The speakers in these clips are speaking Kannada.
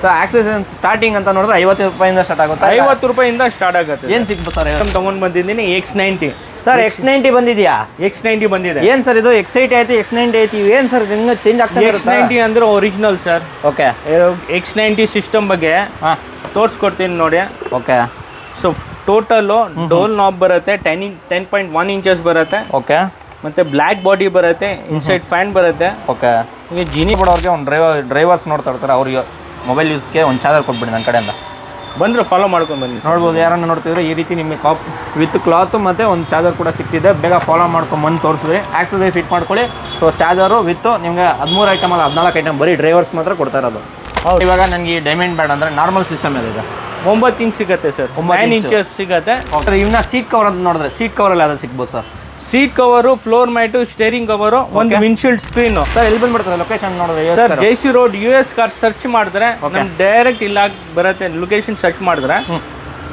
ಸೊ ಆಕ್ಸೆಸ್ ಸ್ಟಾರ್ಟಿಂಗ್ ಅಂತ ನೋಡಿದ್ರೆ 50 ರೂಪಾಯಿಂದ ಸ್ಟಾರ್ಟ್ ಆಗುತ್ತೆ. 50 ರೂಪಾಯಿಂದ ಸ್ಟಾರ್ಟ್ ಆಗುತ್ತೆ. ಏನು ಸಿಗ್ಬೋದು ಸರ್? ತಗೊಂಡು ಬಂದಿದ್ದೀನಿ X90. ಸರ್ X90 ಬಂದಿದೆಯಾ? X90 ಬಂದಿದೆ. ಏನು ಸರ್ ಇದು X80 ಆಯ್ತು X90 ಆಯ್ತು, ಏನು ಸರ್ ಹಿಂಗೆ ಚೇಂಜ್ ಆಗ್ತಾ ಇರುತ್ತೆ? X90 ಅಂದ್ರೆ original sir. Okay, X90 system ಬಗ್ಗೆ ತೋರಿಸ್ಕೊಡ್ತೀನಿ ನೋಡಿ. ಓಕೆ, ಸೊ ಟೋಟಲ್ಲು ಡೋಲ್ ನಾಬ್ ಬರುತ್ತೆ, 10.1 ಇಂಚಸ್ ಬರುತ್ತೆ. ಓಕೆ, ಮತ್ತೆ ಬ್ಲ್ಯಾಕ್ ಬಾಡಿ ಬರುತ್ತೆ, ಇನ್ಸೈಡ್ ಫ್ಯಾನ್ ಬರುತ್ತೆ. ಓಕೆ, ಈಗ ಜೀನಿ ಬಿಡೋರಿಗೆ ಒಂದು ಡ್ರೈವರ್ಸ್ ನೋಡ್ತಾ ಇರ್ತಾರೆ, ಅವ್ರಿಗೆ ಮೊಬೈಲ್ ಯೂಸ್ಗೆ ಒಂದು ಚಾರ್ಜರ್ ಕೊಟ್ಬಿಡಿ ನನ್ನ ಕಡೆಯಿಂದ. ಬಂದರೆ ಫಾಲೋ ಮಾಡ್ಕೊಂಡು ಬನ್ನಿ. ನೋಡ್ಬೋದು, ಯಾರನ್ನ ನೋಡ್ತಿದ್ರೆ ಈ ರೀತಿ ನಿಮಗೆ ವಿತ್ ಕ್ಲಾತು ಮತ್ತು ಒಂದು ಚಾರ್ಜರ್ ಕೂಡ ಸಿಗ್ತಿದೆ. ಬೇಗ ಫಾಲೋ ಮಾಡ್ಕೊಂಬಂದು ತೋರಿಸಿದ್ರಿ. ಆಕ್ಸೆಸರಿ ಫಿಟ್ ಮಾಡ್ಕೊಳ್ಳಿ. ಸೊ ಚಾರ್ಜರು ವಿತ್ತು ನಿಮಗೆ 13 ಐಟಮ್ ಅಲ್ಲ 14 ಐಟಮ್ ಬರೀ ಡ್ರೈವರ್ಸ್ ಮಾತ್ರ ಕೊಡ್ತಾ ಇರೋದು. ಇವಾಗ ನನಗೆ ಈ ಡೈಮಂಡ್ ಬ್ಯಾಡ್ ಅಂದರೆ ನಾರ್ಮಲ್ ಸಿಸ್ಟಮ್ ಇದೆ. 9 ಇಂಚ್ ಸಿಗುತ್ತೆ ಸರ್, 9 ಇಂಚಸ್ ಸಿಗುತ್ತೆ. ಇವನ್ನ ಸೀಟ್ ಕವರ್ ಅಂತ ನೋಡಿದ್ರೆ ಸೀಟ್ ಕವರಲ್ಲಿ ಯಾವ್ದು ಸಿಗ್ಬೋದು sir? Seat cover, floor mat, steering cover, ಒಂದು ವಿಂಡ್ಶೀಲ್ಡ್ ಸ್ಕ್ರೀನು. ಸರ್ ಎಲ್ಲಿ ಬಂದ್ಬಿಡ್ತಾರೆ ಲೊಕೇಶನ್ ನೋಡಿದ್ರೆ? Sir JC road US car search ಮಾಡಿದ್ರೆ ನಮ್ಗೆ ಡೈರೆಕ್ಟ್ ಇಲ್ಲ ಬರುತ್ತೆ. ಲೊಕೇಶನ್ ಸರ್ಚ್ ಮಾಡಿದ್ರೆ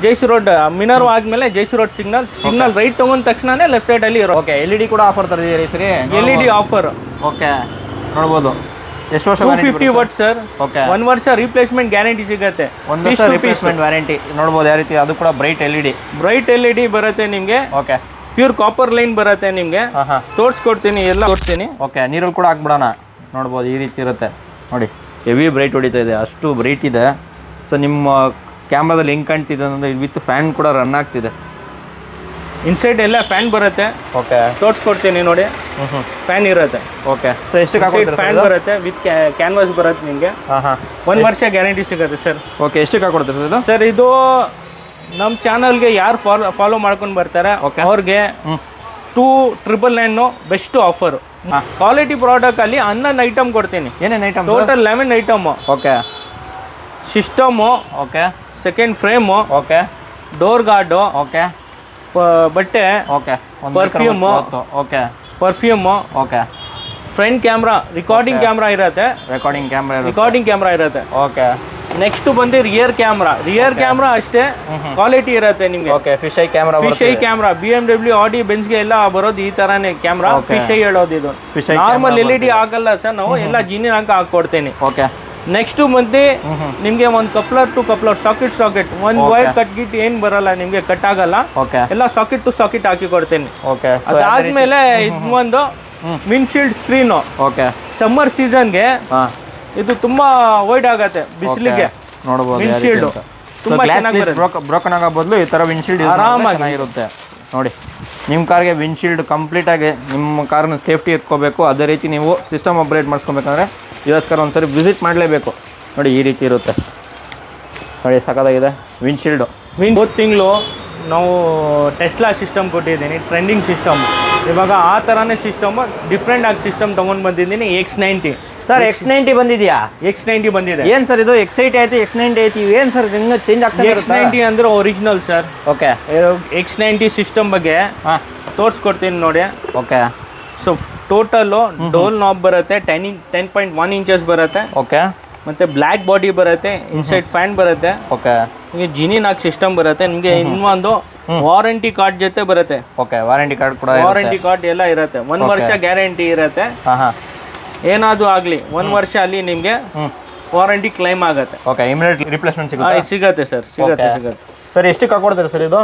JC ರೋಡ್ ಮಿನರ್ ಆದ್ಮೇಲೆ JC ರೋಡ್ ಸಿಗ್ನಲ್ ರೈಟ್ ತಗೊಂಡ ತಕ್ಷಣನೇ ಲೆಫ್ಟ್ ಸೈಡ್ ಅಲ್ಲಿ ಇರೋ. ಓಕೆ, LED ಕೂಡ ಆಫರ್ ತರಿದ್ದೀರಿ ಸರಿ? LED offer. ಓಕೆ, ನೋಡ್ಬೋದು. ಎಷ್ಟು ವರ್ಷ? 250 ವಾಟ್ ಸರ್. ಓಕೆ, 1 ವರ್ಷ ರಿಪ್ಲೇಸ್ಮೆಂಟ್ ಗ್ಯಾರಂಟಿ ಸಿಗುತ್ತೆ. 1 ವರ್ಷ ರಿಪ್ಲೇಸ್ಮೆಂಟ್ ವ್ಯಾರಂಟಿ. ನೋಡ್ಬೋದು ಯಾವ ರೀತಿ, ಅದು ಕೂಡ ಬ್ರೈಟ್ LED ಬರುತ್ತೆ ನಿಮಗೆ. ಓಕೆ, ಪ್ಯೂರ್ ಕಾಪರ್ ಲೈನ್ ಬರುತ್ತೆ ನಿಮಗೆ. ತೋರಿಸ್ಕೊಡ್ತೀನಿ, ಎಲ್ಲ ತೋರಿಸ್ತೀನಿ. ಓಕೆ, ನೀರಲ್ಲಿ ಕೂಡ ಹಾಕ್ಬಿಡೋಣ. ನೋಡ್ಬೋದು ಈ ರೀತಿ ಇರುತ್ತೆ ನೋಡಿ. ಹೆವಿ ಬ್ರೈಟ್ ಹೊಡಿತಾ ಇದೆ, ಅಷ್ಟು ಬ್ರೈಟ್ ಇದೆ. ಸೊ ನಿಮ್ಮ ಕ್ಯಾಮ್ರಾದಲ್ಲಿ ಹೆಂಗೆ ಕಾಣ್ತಿದೆ ಅಂದರೆ ವಿತ್ ಫ್ಯಾನ್ ಕೂಡ ರನ್ ಆಗ್ತಿದೆ. ಇನ್ಸೈಡ್ ಎಲ್ಲ ಫ್ಯಾನ್ ಬರುತ್ತೆ. ಓಕೆ, ತೋರಿಸ್ಕೊಡ್ತೀನಿ ನೋಡಿ. ಫ್ಯಾನ್ ಇರುತ್ತೆ. ಓಕೆ, ಸೊ ಎಷ್ಟು ಫ್ಯಾನ್ ಬರುತ್ತೆ, ವಿತ್ ಕ್ಯಾನ್ವಾಸ್ ಬರುತ್ತೆ ನಿಮಗೆ. 1 ವರ್ಷ ಗ್ಯಾರಂಟಿ ಸಿಗುತ್ತೆ ಸರ್. ಓಕೆ, ಎಷ್ಟಕ್ಕೆ ಹಾಕೊಡ್ತೀರಿ ಸರ್ ಇದು? ಸರ್ ಇದು ನಮ್ಮ ಚಾನಲ್ಗೆ ಯಾರು ಫಾಲೋ ಮಾಡ್ಕೊಂಡು ಬರ್ತಾರೆ ಅವ್ರಿಗೆ 2,999 ಬೆಸ್ಟ್ ಆಫರು. ಕ್ವಾಲಿಟಿ ಪ್ರಾಡಕ್ಟ್ ಅಲ್ಲಿ 11 ಐಟಮ್ ಕೊಡ್ತೀನಿ. ಏನೇನು item? Total 11 item. Okay, system, okay, second frame, okay, door guard, okay, ಬಟ್ಟೆ, okay, perfume, okay, front camera, recording camera ಇರುತ್ತೆ. ರಿಕಾರ್ಡಿಂಗ್ ಕ್ಯಾಮ್ರಾ ಇರುತ್ತೆ. ಓಕೆ, ನೆಕ್ಸ್ಟ್ ಬಂದು ರಿಯರ್ ಕ್ಯಾಮ್ರಾ ಅಷ್ಟೇ ಕ್ವಾಲಿಟಿ ಇರುತ್ತೆ ನಿಮಗೆ. Okay, fish eye camera. BMW, Audi, Benzಗೆ ಎಲ್ಲ ಬರೋದು ಈ ತರಾನೇ ಕ್ಯಾಮ್ರಾ. ಫಿಶ್ ಐ ಹೇಳೋದು ಇದು. ನಾರ್ಮಲ್ LED ಆಗಲ್ಲ ಸರ್, ನಾವು ಎಲ್ಲ ಜಿನಿನ್ ಹಾಕೊಡ್ತೀನಿ. ಓಕೆ, ನೆಕ್ಸ್ಟ್ ಮತ್ತೆ ನಿಮಗೆ ಒಂದು ಕಪ್ಲರ್ ಟು ಕಪ್ಲರ್, ಸಾಕೆಟ್ ಒಂದು ವೈರ್ ಕಟ್ ಏನ್ ಬರಲ್ಲ ನಿಮಗೆ, ಕಟ್ ಆಗಲ್ಲ. ಎಲ್ಲ ಸಾಕೆಟ್ ಟು ಸಾಕೆಟ್ ಹಾಕಿ ಕೊಡ್ತೀನಿ. ಅದಾದ್ಮೇಲೆ ಒಂದು ವಿಂಡ್ಶೀಲ್ಡ್ ಸ್ಕ್ರೀನು. ಓಕೆ, ಸಮ್ಮರ್ ಸೀಸನ್ಗೆ ಇದು ತುಂಬಾ ವೈಡ್ ಆಗತ್ತೆ, ಬಿಸಿಲಿಗೆ ನೋಡಬಹುದು. ವಿಂಡ್ಶೀಲ್ಡ್ ತುಂಬಾ ಚೆನ್ನಾಗಿ ಬ್ರೋಕನ್ ಆಗೋ ಬದಲು ಈ ತರ ವಿಂಡ್ಶೀಲ್ಡ್ ಆರಾಮಾಗಿ ಇರುತ್ತೆ ನೋಡಿ. ನಿಮ್ಮ ಕಾರ್ಗೆ ವಿಂಡ್ಶೀಲ್ಡ್ ಕಂಪ್ಲೀಟ್ ಆಗಿ ನಿಮ್ಮ ಕಾರ್ನ ಸೇಫ್ಟಿ ಇಟ್ಕೋಬೇಕು. ಅದೇ ರೀತಿ ನೀವು ಸಿಸ್ಟಮ್ ಅಪ್ಗ್ರೇಡ್ ಮಾಡಿಸ್ಕೊಬೇಕಂದ್ರೆ US ಕಾರ್ ಒಂದ್ಸರಿ ವಿಸಿಟ್ ಮಾಡಲೇಬೇಕು. ನೋಡಿ ಈ ರೀತಿ ಇರುತ್ತೆ ನೋಡಿ, ಸಖತ್ತಾಗಿದೆ ವಿಂಡ್ಶೀಲ್ಡು. ಹೋದ ತಿಂಗಳು ನಾವು ಟೆಸ್ಲಾ ಸಿಸ್ಟಮ್ ಕೊಟ್ಟಿದ್ದೀನಿ, ಟ್ರೆಂಡಿಂಗ್ ಸಿಸ್ಟಮ್. ಇವಾಗ ಆ ಥರನೇ ಸಿಸ್ಟಮ್, ಡಿಫ್ರೆಂಟ್ ಆಗಿ ಸಿಸ್ಟಮ್ ತೊಗೊಂಡು ಬಂದಿದ್ದೀನಿ. X90. ಸರ್ X90 ಬಂದಿದೆಯಾ? X90 ಬಂದಿದೆ. ಏನು ಸರ್ ಇದು? X80 ಆಯ್ತು X90 ಆಯ್ತು, ಏನು ಸರ್ ಹಿಂಗೆ ಚೇಂಜ್ ಆಗ್ತಾ ಇರುತ್ತೆ? X90 ಅಂದ್ರೆ original sir. Okay, X90 system ಬಗ್ಗೆ ತೋರಿಸ್ಕೊಡ್ತೀನಿ ನೋಡಿ. ಓಕೆ, ಸೊ ಟೋಟಲ್ಲು ಡೋಲ್ ನಾಬ್ ಬರುತ್ತೆ, 10.1 ಇಂಚಸ್ ಬರುತ್ತೆ. ಓಕೆ, ಮತ್ತೆ ಬ್ಲ್ಯಾಕ್ ಬಾಡಿ ಬರುತ್ತೆ, ಇನ್ಸೈಡ್ ಫ್ಯಾನ್ ಬರುತ್ತೆ. ಓಕೆ, ನಿಮಗೆ ಜಿನಿನ್ ಸಿಸ್ಟಮ್ ಬರುತ್ತೆ. ನಿಮಗೆ ಇನ್ನೊಂದು ವಾರಂಟಿ ಕಾರ್ಡ್ ಜೊತೆ ಬರುತ್ತೆ. ಓಕೆ, ವಾರಂಟಿ ಕಾರ್ಡ್ ಕೂಡ, ವಾರಂಟಿ ಕಾರ್ಡ್ ಎಲ್ಲ ಇರುತ್ತೆ. 1 ವರ್ಷ ಗ್ಯಾರಂಟಿ ಇರುತ್ತೆ. ಏನಾದ್ರು ಆಗಲಿ 1 ವರ್ಷ ಅಲ್ಲಿ ನಿಮಗೆ ವಾರಂಟಿ ಕ್ಲೈಮ್ ಆಗುತ್ತೆ. ಓಕೆ, ಇಮಿಡಿಯೇಟ್ ರಿಪ್ಲೇಸ್ಮೆಂಟ್ ಸಿಗುತ್ತೆ ಸರ್, ಸಿಗುತ್ತೆ. ಸರ್ ಎಷ್ಟಕ್ಕೆ ಹಾಕೊಡ್ತೀರಿ ಸರ್ ಇದು?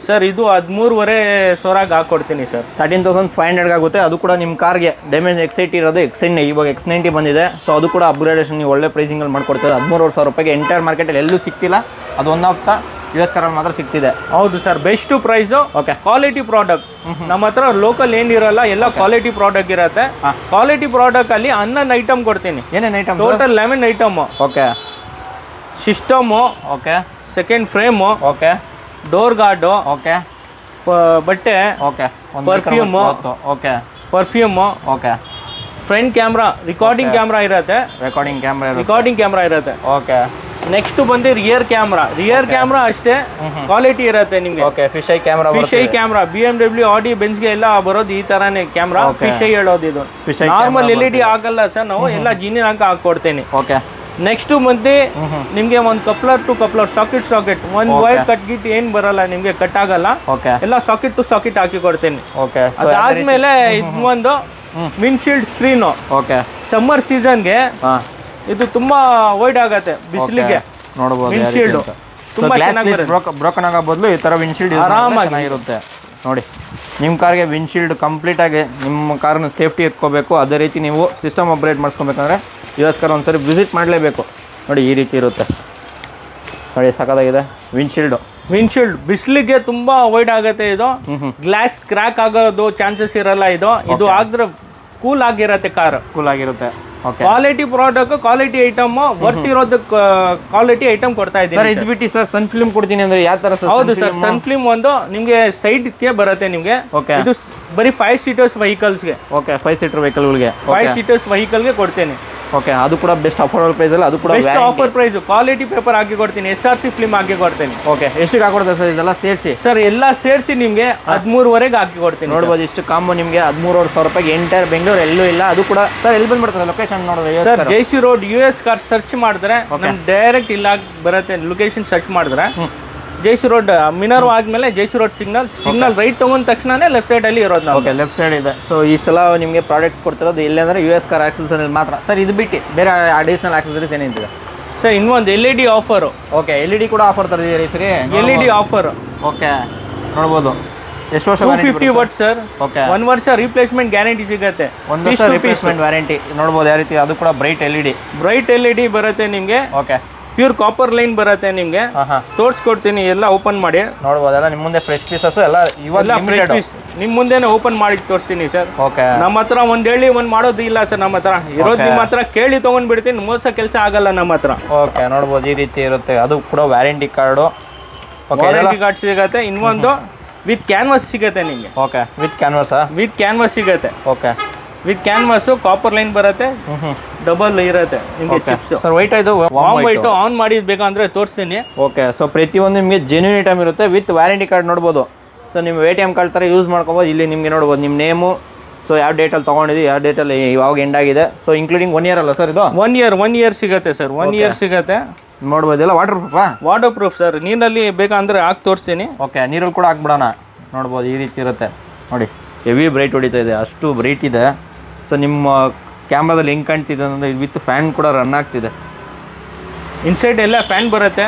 ಸರ್ ಇದು 13,500 ಹಾಕೊಡ್ತೀನಿ ಸರ್. 13,500 ಆಗುತ್ತೆ. ಅದು ಕೂಡ ನಿಮ್ಮ ಕಾರ್ಗೆ ಡ್ಯಾಮೇಜ್ X80 ಇರೋದು X90, ಇವಾಗ X90 ಬಂದಿದೆ. ಸೊ ಅದು ಕೂಡ ಅಪ್ಗ್ರೇಡೇಷನ್ ನೀವು ಒಳ್ಳೆ ಪ್ರೈಸಿಂಗಲ್ಲಿ ಮಾಡ್ಕೊಡ್ತೀರ. 13,500 ರೂಪಾಯಿಗೆ ಎಂಟೈರ್ ಮಾರ್ಕೆಟಲ್ಲಿ ಎಲ್ಲೂ ಸಿಗ್ತಿಲ್ಲ. ಅದು ಒನ್ ಆಫ್ ದ US ಕಾರಲ್ಲಿ ಮಾತ್ರ ಸಿಗ್ತಿದೆ. ಹೌದು sir, best price. Okay, quality product ನಮ್ಮ ಹತ್ರ ಲೋಕಲ್ ಏನಿರಲ್ಲ, ಎಲ್ಲ ಕ್ವಾಲಿಟಿ ಪ್ರಾಡಕ್ಟ್ ಇರುತ್ತೆ. ಕ್ವಾಲಿಟಿ ಪ್ರಾಡಕ್ಟ್ ಅಲ್ಲಿ 11 ಐಟಮ್ ಕೊಡ್ತೀನಿ. ಏನೇನು item? Total 11 item. Okay, system, okay, second frame, okay, door guard, okay, ಬಟ್ಟೆ, okay, perfume, okay, front camera, recording camera ಇರುತ್ತೆ. ಓಕೆ, ನೆಕ್ಸ್ಟ್ ಬಂದು ರಿಯರ್ ಕ್ಯಾಮ್ರಾ ಅಷ್ಟೇ ಕ್ವಾಲಿಟಿ ಇರುತ್ತೆ ನಿಮಗೆ. Okay, fish eye camera. BMW, Audi, Benzಗೆ ಎಲ್ಲ ಬರೋದು ಈ ತರಾನೇ ಕ್ಯಾಮ್ರಾ. ಫಿಶ್ ಐ ಹೇಳೋದು ಇದು. ನಾರ್ಮಲ್ LED ಆಗಲ್ಲ ಸರ್, ನಾವು ಎಲ್ಲ ಜಿನಿನ್ ಹಾಕೊಡ್ತೀನಿ. ಓಕೆ, ನೆಕ್ಸ್ಟ್ ಮತ್ತೆ ನಿಮಗೆ ಒಂದು ಕಪ್ಲರ್ ಟು ಕಪ್ಲರ್, ಸಾಕೆಟ್ ಒಂದು ವೈರ್ ಕಟ್ ಏನ್ ಬರಲ್ಲ ನಿಮಗೆ, ಕಟ್ ಆಗಲ್ಲ. ಎಲ್ಲ ಸಾಕೆಟ್ ಟು ಸಾಕೆಟ್ ಹಾಕಿ ಕೊಡ್ತೀನಿ. ಅದಾದ್ಮೇಲೆ ಒಂದು ವಿಂಡ್ಶೀಲ್ಡ್ ಸ್ಕ್ರೀನು. ಓಕೆ, ಸಮ್ಮರ್ ಸೀಸನ್ಗೆ ಇದು ತುಂಬಾ ವೈಡ್ ಆಗತ್ತೆ ಬಿಸಿಲಿಗೆ. ನೋಡಬಹುದು ವಿಂಡ್ಶೀಲ್ಡ್ ತುಂಬಾ ಚೆನ್ನಾಗಿ ಬ್ರೋಕನ್ ಆಗೋ ಬದಲು ಈ ತರ ವಿಂಡ್ಶೀಲ್ಡ್ ಆರಾಮಾಗಿ ಇರುತ್ತೆ ನೋಡಿ. ನಿಮ್ಮ ಕಾರ್ಗೆ ವಿಂಡ್ಶೀಲ್ಡ್ ಕಂಪ್ಲೀಟಾಗಿ ನಿಮ್ಮ ಕಾರ್ನ ಸೇಫ್ಟಿ ಎತ್ಕೋಬೇಕು, ಅದೇ ರೀತಿ ನೀವು ಸಿಸ್ಟಮ್ ಅಪ್ಗ್ರೇಡ್ ಮಾಡಿಸ್ಕೊಬೇಕಂದ್ರೆ US ಕಾರ್ ಒಂದ್ಸರಿ ವಿಸಿಟ್ ಮಾಡಲೇಬೇಕು. ನೋಡಿ ಈ ರೀತಿ ಇರುತ್ತೆ ನೋಡಿ, ಸಖತ್ತಾಗಿದೆ ವಿಂಡ್ಶೀಲ್ಡ್. ಬಿಸಿಲಿಗೆ ತುಂಬಾ ವೈಡ್ ಆಗುತ್ತೆ. ಇದು ಗ್ಲಾಸ್ ಕ್ರ್ಯಾಕ್ ಆಗೋದು ಚಾನ್ಸಸ್ ಇರಲ್ಲ. ಇದು ಆಗಿದ್ರೆ ಕೂಲ್ ಆಗಿರುತ್ತೆ car. Quality product, quality item, worth ಇರೋದು ಕ್ವಾಲಿಟಿ ಐಟಮ್ ಕೊಡ್ತಾ ಇದ್ದೀನಿ. ಇದು ಬಿಟ್ಟು ಸರ್ ಸನ್ ಫಿಲ್ಮ್ ಕೊಡ್ತೀನಿ ಅಂದ್ರೆ ಯಾವ ತರ? ಹೌದು ಸರ್, ಸನ್ ಫಿಲ್ಮ್ ಒಂದು ನಿಮ್ಗೆ ಸೈಡ್ಗೆ ಬರುತ್ತೆ ನಿಮ್ಗೆ. ಇದು ಬರೀ 5 ಸೀಟರ್ಸ್ ವೆಹಿಕಲ್ಸ್ಗೆ. 5 ಸೀಟರ್ ವೆಹಿಕಲ್ಗೆ 5 ಸೀಟರ್ಸ್ ವೆಹಿಕಲ್ಗೆ ಕೊಡ್ತೇನೆ. ಅದು ಕೂಡ ಬೆಸ್ಟ್ ಅಫೋರ್ಡಬಲ್ ಪ್ರೈಸ್ ಅಲ್ಲ, ಅದು ಕೂಡ best offer price. Quality paper ಹಾಕಿ ಕೊಡ್ತೀನಿ, SRC ಫಿಲ್ಮ್ ಹಾಕಿ ಕೊಡ್ತೀನಿ. ಎಷ್ಟಿಗೆ ಹಾಕೊಡ್ತಾರೆ ಸರ್ ಇದೆಲ್ಲ ಸೇರಿಸಿ? ಸರ್ ಎಲ್ಲ ಸೇರಿಸಿ ನಿಮಗೆ 13,500 ಹಾಕಿ ಕೊಡ್ತೀನಿ. ನೋಡ್ಬೋದು ಇಷ್ಟು ಕಾಂಬೋ ನಿಮಗೆ 13,500 ರೂಪಾಯಿಗೆ ಎಂಟೈರ್ ಬೆಂಗಳೂರು ಎಲ್ಲೂ ಇಲ್ಲ. ಅದು ಕೂಡ ಸರ್ ಎಲ್ಲಿ ಬಂದ್ಬಿಡ್ತದೆ ಲೊಕೇಶನ್ ನೋಡಿದ್ರೆ? Sir JC road US car search ಮಾಡಿದ್ರೆ ಡೈರೆಕ್ಟ್ ಇಲ್ಲ ಬರುತ್ತೆ. ಲೊಕೇಶನ್ ಸರ್ಚ್ ಮಾಡಿದ್ರೆ JC ರೋಡ್ ಮಿನರ್ ಆದ್ಮೇಲೆ JC ರೋಡ್ ಸಿಗ್ನಲ್ ರೈಟ್ ತಗೊಂಡ ತಕ್ಷಣನೇ ಲೆಫ್ಟ್ ಸೈಡ್ ಅಲ್ಲಿ ಇರೋದು ನಾವು. ಲೆಫ್ಟ್ ಸೈಡ್ ಇದೆ. ಸೊ ಈ ಸಲ ನಿಮಗೆ ಪ್ರಾಡಕ್ಟ್ ಕೊಡ್ತಿರೋದು ಎಲ್ಲಂದ್ರೆ US ಕಾರ್ ಆಕ್ಸೆಸರೀಸ್ ಮಾತ್ರ. ಸರ್ ಇದು ಬಿಟ್ಟು ಬೇರೆ ಅಡಿಷನಲ್ ಆಕ್ಸೆಸರೀಸ್ ಏನಿದೆ ಸರ್? ಇನ್ನೊಂದು LED ಆಫರ್. LED ಕೂಡ ಆಫರ್ ತರಿದ್ದೀರಿ ಸರಿ? LED offer. ನೋಡ್ಬೋದು. ಎಷ್ಟು ವರ್ಷ? 250 ವಾಟ್ ಸರ್. 1 ವರ್ಷ ರಿಪ್ಲೇಸ್ಮೆಂಟ್ ಗ್ಯಾರಂಟಿ ಸಿಗುತ್ತೆ. 1 ವರ್ಷ ರಿಪ್ಲೇಸ್ಮೆಂಟ್ ವ್ಯಾರಂಟಿ. ನೋಡ್ಬೋದು ಯಾವ ರೀತಿ. ಅದು ಕೂಡ ಬ್ರೈಟ್ LED ಬರುತ್ತೆ ನಿಮಗೆ. ಪ್ಯೂರ್ ಕಾಪರ್ ಲೈನ್ ಬರುತ್ತೆ ನಿಮಗೆ. ತೋರಿಸ್ಕೊಡ್ತೀನಿ, ಎಲ್ಲ ಓಪನ್ ಮಾಡಿ ನೋಡ್ಬೋದಲ್ಲ. ನಿಮ್ಮ ಮುಂದೆ ಫ್ರೆಶ್ ಪೀಸಸ್ ಎಲ್ಲ ನಿಮ್ಮ ಮುಂದೆನೇ ಓಪನ್ ಮಾಡಿ ತೋರಿಸ್ತೀನಿ ಸರ್. ನಮ್ಮ ಹತ್ರ ಒಂದ್ ಹೇಳಿ ಒಂದ್ ಮಾಡೋದು ಇಲ್ಲ ಸರ್. ನಮ್ಮ ಹತ್ರ ಇರೋದು ನಿಮ್ಮ ಹತ್ರ ಕೇಳಿ ತಗೊಂಡ್ಬಿಡ್ತೀನಿ. ಮೋಸ ಕೆಲಸ ಆಗಲ್ಲ ನಮ್ಮ ಹತ್ರ. ನೋಡ್ಬೋದು ಈ ರೀತಿ ಇರುತ್ತೆ. ಅದು ಕೂಡ ವ್ಯಾರಂಟಿ ಕಾರ್ಡು. ವ್ಯಾರಂಟಿ ಕಾರ್ಡ್ ಸಿಗುತ್ತೆ. ಇನ್ನೊಂದು ವಿತ್ ಕ್ಯಾನ್ವಾಸ್ ಸಿಗುತ್ತೆ ನಿಮಗೆ. ವಿತ್ ಕ್ಯಾನ್ವಾಸ್ ಸಿಗುತ್ತೆ. ವಿತ್ ಕ್ಯಾನ್ವಾಸ್ ಕಾಪರ್ ಲೈನ್ ಬರುತ್ತೆ. ಡಬಲ್ ಇರುತ್ತೆ ನಿಮಗೆ ಚಿಪ್ಸ್. ಸರ್ ವೈಟ್ ಇದು ವೈಟ್ ಆನ್ ಮಾಡಿ ಬೇಕಂದ್ರೆ ತೋರಿಸ್ತೀನಿ. ಸೊ ಪ್ರತಿಯೊಂದು ನಿಮಗೆ ಜೆನ್ಯೂನ್ ಐಟಮ್ ಇರುತ್ತೆ ವಿತ್ ವ್ಯಾರಂಟಿ ಕಾರ್ಡ್. ನೋಡ್ಬೋದು. ಸೊ ನಿಮ್ಮ ATM ಕಾರ್ಡ್ ಥರ ಯೂಸ್ ಮಾಡ್ಕೊಬೋದು. ಇಲ್ಲಿ ನಿಮಗೆ ನೋಡ್ಬೋದು ನಿಮ್ಮ ನೇಮು, ಸೊ ಯಾವ ಡೇಟಲ್ಲಿ ತೊಗೊಂಡಿದ್ದೀವಿ, ಯಾವ ಡೇಟಲ್ಲಿ ಯಾವಾಗ ಎಂಡ್ ಆಗಿದೆ. ಸೊ ಇನ್ಕ್ಲೂಡಿಂಗ್ 1 ಇಯರ್ ಅಲ್ಲ ಸರ್ ಇದು? 1 ಇಯರ್ ಸಿಗುತ್ತೆ ಸರ್. 1 ಇಯರ್ ಸಿಗುತ್ತೆ. ನೋಡ್ಬೋದಲ್ಲ. Water proof sir. ನೀರಲ್ಲಿ ಬೇಕಂದ್ರೆ ಹಾಕಿ ತೋರಿಸ್ತೀನಿ. ನೀರಲ್ಲಿ ಕೂಡ ಹಾಕ್ಬಿಡೋಣ. ನೋಡ್ಬೋದು ಈ ರೀತಿ ಇರುತ್ತೆ ನೋಡಿ. ಹೆವಿ ಬ್ರೈಟ್ ಹೊಡಿತಾ ಇದೆ, ಅಷ್ಟು ಬ್ರೈಟ್ ಇದೆ. ಸೊ ನಿಮ್ಮ ಕ್ಯಾಮ್ರಾದಲ್ಲಿ ಹೆಂಗೆ ಕಾಣ್ತಿದೆ ಅಂದರೆ ವಿತ್ ಫ್ಯಾನ್ ಕೂಡ ರನ್ ಆಗ್ತಿದೆ. ಇನ್ಸೈಡ್ ಎಲ್ಲ ಫ್ಯಾನ್ ಬರುತ್ತೆ.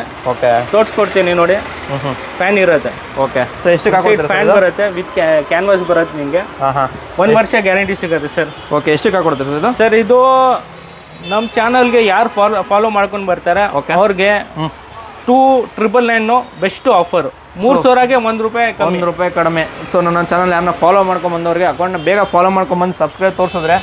ತೋರಿಸ್ಕೊಡ್ತೀನಿ ನೋಡಿ. ಫ್ಯಾನ್ ಇರುತ್ತೆ. ಸೊ ಎಷ್ಟು ಫ್ಯಾನ್ ಬರುತ್ತೆ ವಿತ್ ಕ್ಯಾನ್ವಾಸ್ ಬರುತ್ತೆ ನಿಮಗೆ. 1 ವರ್ಷ ಗ್ಯಾರಂಟಿ ಸಿಗುತ್ತೆ ಸರ್. ಎಷ್ಟಕ್ಕೆ ಹಾಕೊಡ್ತಾರೆ ಸರ್ ಇದು? ಸರ್ ಇದು ನಮ್ಮ ಚಾನಲ್ಗೆ ಯಾರು ಫಾಲೋ ಮಾಡ್ಕೊಂಡು ಬರ್ತಾರೆ ಅವ್ರಿಗೆ 2,999 ಬೆಸ್ಟ್ ಆಫರ್. 3,000ಗೆ ₹1 ಕಡಿಮೆ. ಸೊ ನನ್ನ ಚಾನಲ್ ಯಾರನ್ನ ಫಾಲೋ ಮಾಡ್ಕೊಂಡು ಬಂದವ್ರಿಗೆ ಅಕೌಂಟ್ನ ಬೇಗ ಫಾಲೋ ಮಾಡ್ಕೊಂಡ್ಬಂದು ಸಬ್ಸ್ಕ್ರೈಬ್ ತೋರಿಸಿದ್ರೆ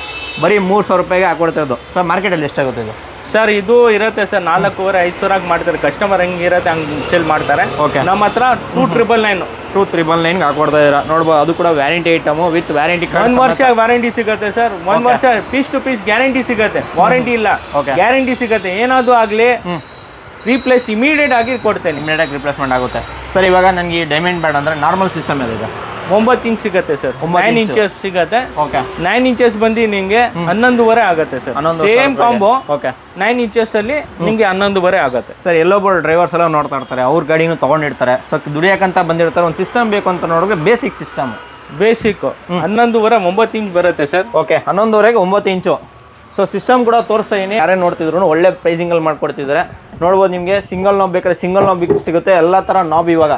ಬರೀ ₹3,000ಗೆ ಹಾಕೊಡ್ತಿರೋದು. ಸರ್ ಮಾರ್ಕೆಟಲ್ಲಿ ಎಷ್ಟಾಗುತ್ತೆ ಇದು? ಸರ್ ಇದು ಇರುತ್ತೆ ಸರ್ 4,500 ಮಾಡ್ತಾರೆ. ಕಸ್ಟಮರ್ ಹೆಂಗೆ ಇರುತ್ತೆ ಹಂಗೆ ಸೇಲ್ ಮಾಡ್ತಾರೆ. ನಮ್ಮ ಹತ್ರ 2,999 ಹಾಕೊಡ್ತಾ ಇದ್ದೀರಾ. ನೋಡ್ಬೋದು. ಅದು ಕೂಡ warranty item with warranty card. 1 ವರ್ಷ ವ್ಯಾರಂಟಿ ಸಿಗುತ್ತೆ ಸರ್. 1 ವರ್ಷ ಪೀಸ್ ಟು ಪೀಸ್ ಗ್ಯಾರಂಟಿ ಸಿಗುತ್ತೆ. ವಾರಂಟಿ ಇಲ್ಲ, ಗ್ಯಾರಂಟಿ ಸಿಗುತ್ತೆ. ಏನಾದರೂ ಆಗಲಿ ರೀಪ್ಲೇಸ್ ಇಮಿಡಿಯೇಟ್ ಆಗಿ ಕೊಡ್ತೇನೆ. ರಿಪ್ಲೇಸ್ಮೆಂಟ್ ಆಗುತ್ತೆ. ಸರ್ ಇವಾಗ ನನಗೆ ಡೈಮಂಡ್ ಬೇಡ ಅಂದರೆ ನಾರ್ಮಲ್ ಸಿಸ್ಟಮ್ ಇದೆ. 9 ಇಂಚ್ ಸಿಗುತ್ತೆ ಸರ್. 9 ಇಂಚಸ್ ಸಿಗುತ್ತೆ. 9 ಇಂಚಸ್ ಬಂದು ನಿಮಗೆ 11.5 ಆಗುತ್ತೆ ಸರ್. ಸೇಮ್ ಕಾಂಬೋ 9 ಇಂಚಸ್ ಅಲ್ಲಿ ನಿಮಗೆ 11.5 ಆಗುತ್ತೆ ಸರ್. ಎಲ್ಲೊಬ್ಬರು ಡ್ರೈವರ್ಸ್ ಎಲ್ಲ ನೋಡ್ತಾ ಇರ್ತಾರೆ, ಅವ್ರ ಗಾಡಿನೂ ತೊಗೊಂಡಿರ್ತಾರೆ. ಸೊ ದುಡಿಯೋಕ್ಕಂತ ಬಂದಿರ್ತಾರೆ. ಒಂದು ಸಿಸ್ಟಮ್ ಬೇಕು ಅಂತ ನೋಡಿದ್ರೆ ಬೇಸಿಕ್ 11.5 9 ಇಂಚ್ ಬರುತ್ತೆ ಸರ್. 11.5ಗೆ 9 ಇಂಚು. ಸೊ ಸಿಸ್ಟಮ್ ಕೂಡ ತೋರಿಸ್ತಾ ಇದೀನಿ. ಯಾರೇ ನೋಡ್ತಿದ್ರು ಒಳ್ಳೆ ಪ್ರೈಸಿಂಗಲ್ಲಿ ಮಾಡ್ಕೊಡ್ತಿದ್ದಾರೆ. ನೋಡ್ಬೋದು. ನಿಮಗೆ ಸಿಂಗಲ್ ನಾಬ್ ಬೇಕಾದ್ರೆ ಸಿಂಗಲ್ ನಾಬ್ ಸಿಗುತ್ತೆ. ಎಲ್ಲ ಥರ ನಾಬ್ ಇವಾಗ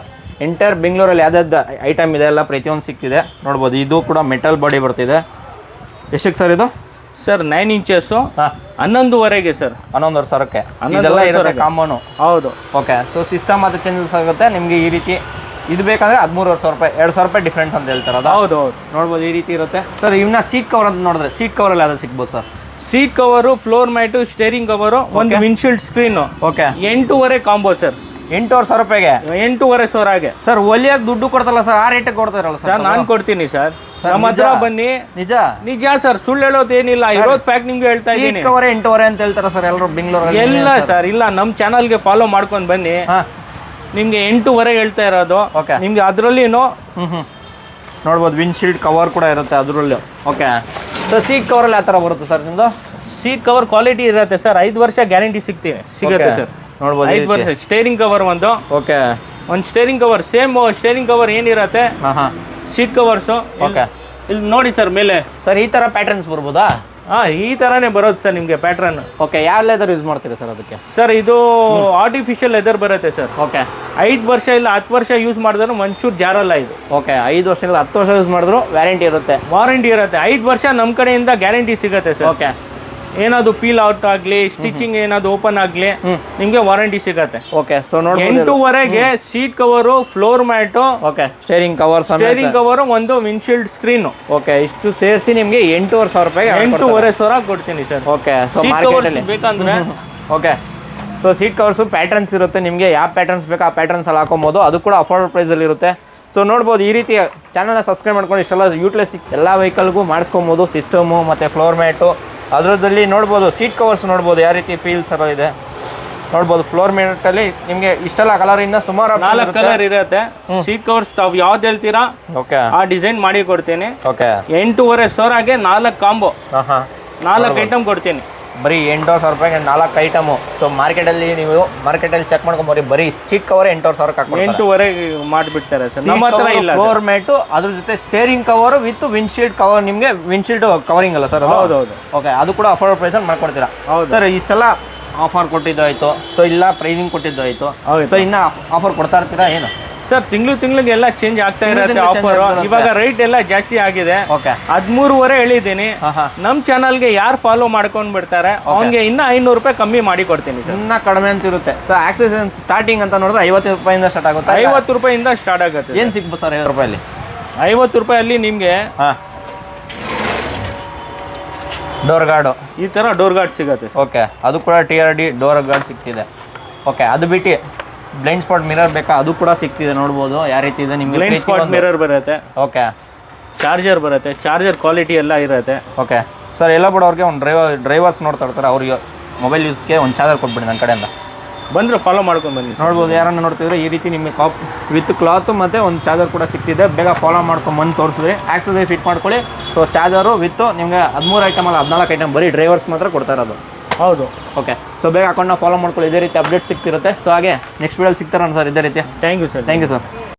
ಎಂಟೈರ್ ಬೆಂಗಳೂರಲ್ಲಿ ಯಾವ್ದಾದ್ದು ಐಟಮ್ ಇದೆ ಎಲ್ಲ ಪ್ರತಿಯೊಂದು ಸಿಗ್ತಿದೆ. ನೋಡ್ಬೋದು. ಇದು ಕೂಡ ಮೆಟಲ್ ಬಾಡಿ ಬರ್ತಿದೆ. ಎಷ್ಟಕ್ಕೆ ಸರ್ ಇದು? ಸರ್ 9 ಇಂಚಸ್ಸು 11.5ಗೆ ಸರ್. 11,500ಕ್ಕೆ ಇದೆಲ್ಲ ಇರುತ್ತೆ ಕಾಂಬೋನು. ಹೌದು. ಸೊ ಸಿಸ್ಟಮ್ ಅದು ಚೇಂಜಸ್ ಆಗುತ್ತೆ ನಿಮಗೆ. ಈ ರೀತಿ ಇದು ಬೇಕಂದ್ರೆ 13,500 ₹2,000 ಡಿಫ್ರೆನ್ಸ್ ಅಂತ ಹೇಳ್ತಾರೆ. ಅದು ಹೌದು. ನೋಡ್ಬೋದು. ಈ ರೀತಿ ಇರುತ್ತೆ ಸರ್. ಇವನ್ನ ಸೀಟ್ ಕವರ್ ಅಂತ ನೋಡಿದ್ರೆ ಸೀಟ್ ಕವರಲ್ಲಿ ಯಾವ್ದು ಸಿಗ್ಬೋದು sir? Seat cover, floor mat, steering cover, ಒಂದು windshield screen. 8.5 combo sir. 8,500 8,500 sir. ಒಲಿಯಾಗಿ ದುಡ್ಡು ಕೊಡ್ತಲ್ಲ ಸರ್, ಆ ರೇಟಿಗೆ ಕೊಡ್ತಾರಲ್ಲ ಸರ್? ನಾನು ಕೊಡ್ತೀನಿ ಸರ್. ನಮ್ಮ ಹತ್ರ ಬನ್ನಿ. ನಿಜ ಸರ್, ಸುಳ್ಳು ಹೇಳೋದು ಏನಿಲ್ಲ. ಇರೋದು ಫ್ಯಾಕ್ಟ್ ನಿಮ್ಗೆ ಹೇಳ್ತಾ ಇದ್ದೀನಿ. 8,500 ಅಂತ ಹೇಳ್ತಾರೆ ಸರ್ ಎಲ್ಲರೂ ಬೆಂಗಳೂರಲ್ಲಿ. ಎಲ್ಲ ಸರ್ ಇಲ್ಲ, ನಮ್ಮ ಚಾನಲ್ಗೆ ಫಾಲೋ ಮಾಡ್ಕೊಂಡು ಬನ್ನಿ. ನಿಮ್ಗೆ 8.5 ಹೇಳ್ತಾ ಇರೋದು. ನಿಮ್ಗೆ ಅದರಲ್ಲಿ ನೋಡ್ಬೋದು. ವಿಂಡ್ಶೀಲ್ಡ್ ಕವರ್ ಕೂಡ ಇರುತ್ತೆ ಅದರಲ್ಲೂ. ಸೊ ಸೀಟ್ ಕವರಲ್ಲಿ ಯಾವ ಥರ ಬರುತ್ತೆ ಸರ್ ನಿಮ್ಮದು? ಸೀಟ್ ಕವರ್ ಕ್ವಾಲಿಟಿ ಇರುತ್ತೆ ಸರ್. 5 ವರ್ಷ ಗ್ಯಾರಂಟಿ ಸಿಗುತ್ತೆ ಸರ್. ನೋಡ್ಬೋದು. 5 ವರ್ಷ. ಸ್ಟೇರಿಂಗ್ ಕವರ್ ಒಂದು steering cover same steering cover ಏನಿರುತ್ತೆ ಸೀಟ್ ಕವರ್ಸು ಇಲ್ಲಿ ನೋಡಿ ಸರ್ ಮೇಲೆ. ಸರ್ ಈ ಥರ ಪ್ಯಾಟರ್ನ್ಸ್ ಬರ್ಬೋದಾ? ಈ ತರಾನೇ ಬರೋದು ಸರ್ ನಿಮಗೆ ಪ್ಯಾಟ್ರನ್. ಓಕೆ, ಯಾವ ಲೆದರ್ ಯೂಸ್ ಮಾಡ್ತೀರಾ ಸರ್ ಅದಕ್ಕೆ? ಸರ್ ಇದು ಆರ್ಟಿಫಿಷಿಯಲ್ ಲೆದರ್ ಬರುತ್ತೆ ಸರ್. ಓಕೆ, 5 ವರ್ಷ ಇಲ್ಲ 10 ವರ್ಷ ಯೂಸ್ ಮಾಡಿದ್ರು ಒಂಚೂರು ಜಾರಲ್ಲ ಇದು. ಓಕೆ, 5 ವರ್ಷ ಇಲ್ಲ 10 ವರ್ಷ ಯೂಸ್ ಮಾಡಿದ್ರು ವ್ಯಾರಂಟಿ ಇರುತ್ತೆ. ವಾರಂಟಿ ಇರುತ್ತೆ. 5 ವರ್ಷ ನಮ್ಮ ಕಡೆಯಿಂದ ಗ್ಯಾರಂಟಿ ಸಿಗುತ್ತೆ ಸರ್. ಓಕೆ, ಏನಾದ್ರು ಪೀಲ್ ಔಟ್ ಆಗಲಿ, ಸ್ಟಿಚಿಂಗ್ ಏನಾದ್ರು ಓಪನ್ ಆಗಲಿ ನಿಮಗೆ ವಾರಂಟಿ ಸಿಗುತ್ತೆ. ಓಕೆ, ಸೊ ನೋಡಿ 8ವರೆಗೆ seat cover, floor mat, okay, steering cover, ಒಂದು ವಿಂಡ್ಶೀಲ್ಡ್ ಸ್ಕ್ರೀನ್. ಓಕೆ, ಇಷ್ಟು ಸೇರಿಸಿ ನಿಮಗೆ 8,500 ರೂಪಾಯಿ, 8,500 ಕೊಡ್ತೀನಿ sir. Okay, so seat covers ಬೇಕಂದ್ರೆ okay, so seat covers patterns ಇರುತ್ತೆ. ನಿಮಗೆ ಯಾವ ಪ್ಯಾಟರ್ನ್ಸ್ ಬೇಕು ಆ ಪ್ಯಾಟರ್ನ್ಸ್ ಅಲ್ಲಿ ಹಾಕೊಬೋದು. ಅದು ಕೂಡ ಅಫೋರ್ಡಬಲ್ ಪ್ರೈಸಲ್ಲಿ ಇರುತ್ತೆ. ಸೊ ನೋಡ್ಬೋದು, ಈ ರೀತಿ ಚಾನಲ್ನ ಸಬ್ಸ್ಕ್ರೈಬ್ ಮಾಡ್ಕೊಂಡು ಇಷ್ಟೆಲ್ಲ ಯೂಟ್ಲೆಸ್ ಎಲ್ಲ ವೆಹಿಕಲ್ಗೂ ಮಾಡಿಸ್ಕೊಬೋದು. ಸಿಸ್ಟಮು ಮತ್ತು ಫ್ಲೋರ್ ಮ್ಯಾಟು ಅದರದಲ್ಲಿ ನೋಡ್ಬೋದು. ಸೀಟ್ ಕವರ್ಸ್ ನೋಡ್ಬೋದು ಯಾವ ರೀತಿ ಫೀಲ್ಸ್ ಎಲ್ಲ ಇದೆ ನೋಡ್ಬೋದು. ಫ್ಲೋರ್ ಮ್ಯಾಟಲ್ಲಿ ನಿಮಗೆ ಇಷ್ಟೆಲ್ಲ ಕಲರ್ ಇಂದ ಸುಮಾರು 4 ಕಲರ್ ಇರುತ್ತೆ. ಸೀಟ್ ಕವರ್ಸ್ ತಾವು ಯಾವ್ದು ಹೇಳ್ತೀರಾ ಓಕೆ ಆ ಡಿಸೈನ್ ಮಾಡಿ ಕೊಡ್ತೀನಿ. ಓಕೆ, 8,500ಗೆ 4 ಕಾಂಬೋ, 4 ಐಟಮ್ ಕೊಡ್ತೀನಿ. ಬರೀ 8,000 ರೂಪಾಯಿಗೆ 4 ಐಟಮು. ಸೊ ಮಾರ್ಕೆಟಲ್ಲಿ ಚೆಕ್ ಮಾಡ್ಕೊಂಬರಿ, ಬರೀ ಸೀಟ್ ಕವರ್ 8,000 8,500 ಮಾಡಿಬಿಡ್ತಾರೆ ಸರ್. ನಮ್ಮ ಹತ್ರ ಇಲ್ಲ. ಫ್ಲೋರ್ ಮ್ಯಾಟು ಅದ್ರ ಜೊತೆ steering cover with windshield cover. ನಿಮಗೆ ವಿಂಡ್ಶೀಲ್ಡ್ ಕವರಿಂಗ್ ಅಲ್ಲ ಸರ್? ಹೌದೌದು. ಓಕೆ, ಅದು ಕೂಡ ಅಫೋರ್ಡಬಲ್ ಪ್ರೈಸಲ್ಲಿ ಮಾಡ್ಕೊಡ್ತೀರಾ ಸರ್? ಇಷ್ಟೆಲ್ಲ ಆಫರ್ ಕೊಟ್ಟಿದ್ದಾಯ್ತು, ಸೊ ಇಲ್ಲ ಪ್ರೈಸಿಂಗ್ ಕೊಟ್ಟಿದ್ದಾಯ್ತು, ಸೊ ಇನ್ನ ಆಫರ್ ಕೊಡ್ತಾ ಇರ್ತೀರಾ ಏನು ಸರ್? ತಿಂಗಳಿಗೆ ಎಲ್ಲ ಚೇಂಜ್ ಆಗ್ತಾ ಇರುತ್ತೆ ಆಫರ್. ಇವಾಗ ರೇಟ್ ಎಲ್ಲ ಜಾಸ್ತಿ ಆಗಿದೆ. 13,500 ಹೇಳಿದ್ದೀನಿ. ನಮ್ ಚಾನಲ್ಗೆ ಯಾರು ಫಾಲೋ ಮಾಡ್ಕೊಂಡ್ ಬಿಡ್ತಾರೆ ಅವ್ನಿಗೆ ಇನ್ನ 500 ರೂಪಾಯಿ ಕಮ್ಮಿ ಮಾಡಿ ಕೊಡ್ತೀನಿ. ಇನ್ನ ಕಡಿಮೆ ಅಂತ ಇರುತ್ತೆ. ಸೊ ಆಕ್ಸೆಸ್ ಸ್ಟಾರ್ಟಿಂಗ್ ಅಂತ ನೋಡಿದ್ರೆ 50 ರೂಪಾಯಿಂದ ಸ್ಟಾರ್ಟ್ ಆಗುತ್ತೆ. 50 ರೂಪಾಯಿಂದ ಸ್ಟಾರ್ಟ್ ಆಗುತ್ತೆ. ಏನ್ ಸಿಗ್ಬೋದು ಸರ್ 50 ರೂಪಾಯಲ್ಲಿ? 50 ರೂಪಾಯಲ್ಲಿ ನಿಮ್ಗೆ ಡೋರ್ ಗಾರ್ಡು ಈ ತರ ಡೋರ್ ಗಾರ್ಡ್ ಸಿಗುತ್ತೆ. ಓಕೆ, ಅದು ಕೂಡ TRD ಡೋರ್ ಗಾರ್ಡ್ ಸಿಗ್ತಿದೆ. ಓಕೆ, ಅದು ಬಿಟ್ಟು ಬ್ಲೈಂಡ್ ಸ್ಪಾಟ್ ಮಿರರ್ ಬೇಕಾ? ಅದು ಕೂಡ ಸಿಗ್ತಿದೆ, ನೋಡ್ಬೋದು ಯಾವ ರೀತಿ ಇದೆ ನಿಮಗೆ. ಬ್ಲೈಂಡ್ ಸ್ಪಾಟ್ ಮಿರರ್ ಬರುತ್ತೆ. ಓಕೆ, ಚಾರ್ಜರ್ ಬರುತ್ತೆ. ಚಾರ್ಜರ್ ಕ್ವಾಲಿಟಿ ಎಲ್ಲ ಇರುತ್ತೆ. ಓಕೆ ಸರ್, ಎಲ್ಲ ಬಿಡು ಅವ್ರಿಗೆ ಒಂದು ಡ್ರೈವರ್ಸ್ ನೋಡ್ತಾ ಇರ್ತಾರೆ, ಅವ್ರಿಗೆ ಮೊಬೈಲ್ ಯೂಸ್ಗೆ ಒಂದು ಚಾರ್ಜರ್ ಕೊಟ್ಬಿಡಿ ನನ್ನ ಕಡೆಯಿಂದ. ಬಂದರೆ ಫಾಲೋ ಮಾಡ್ಕೊಂಡು ಬನ್ನಿ. ನೋಡ್ಬೋದು, ಯಾರನ್ನ ನೋಡ್ತಿದ್ರೆ ಈ ರೀತಿ ನಿಮಗೆ ವಿತ್ ಕ್ಲಾತು ಮತ್ತು ಒಂದು ಚಾರ್ಜರ್ ಕೂಡ ಸಿಗ್ತಿದೆ. ಬೇಗ ಫಾಲೋ ಮಾಡ್ಕೊಂಡು ಬಂದು ತೋರಿಸಿದ್ರಿ. ಆಕ್ಸೆಸರಿ ಫಿಟ್ ಮಾಡ್ಕೊಳ್ಳಿ. ಸೊ ಚಾರ್ಜರು ವಿತ್ತು ನಿಮಗೆ 13 ಐಟಮ್ ಅಲ್ಲ 14 ಐಟಮ್, ಬರೀ ಡ್ರೈವರ್ಸ್ ಮಾತ್ರ ಕೊಡ್ತಾ ಇರೋದು. ಹೌದು. ಓಕೆ, ಸೊ ಬೇಗ ಅಕೌಂಟ್ನ ಫಾಲೋ ಮಾಡ್ಕೊಳ್ಳಿ. ಇದೇ ರೀತಿ ಅಪ್ಡೇಟ್ ಸಿಗ್ತಿರುತ್ತೆ. ಸೊ ಹಾಗೆ ನೆಕ್ಸ್ಟ್ ವೀಡಿಯೋಲಿ ಸಿಗ್ತಾರಣ್ಣ ಸರ್ ಇದೇ ರೀತಿ. Thank you sir. Thank you sir.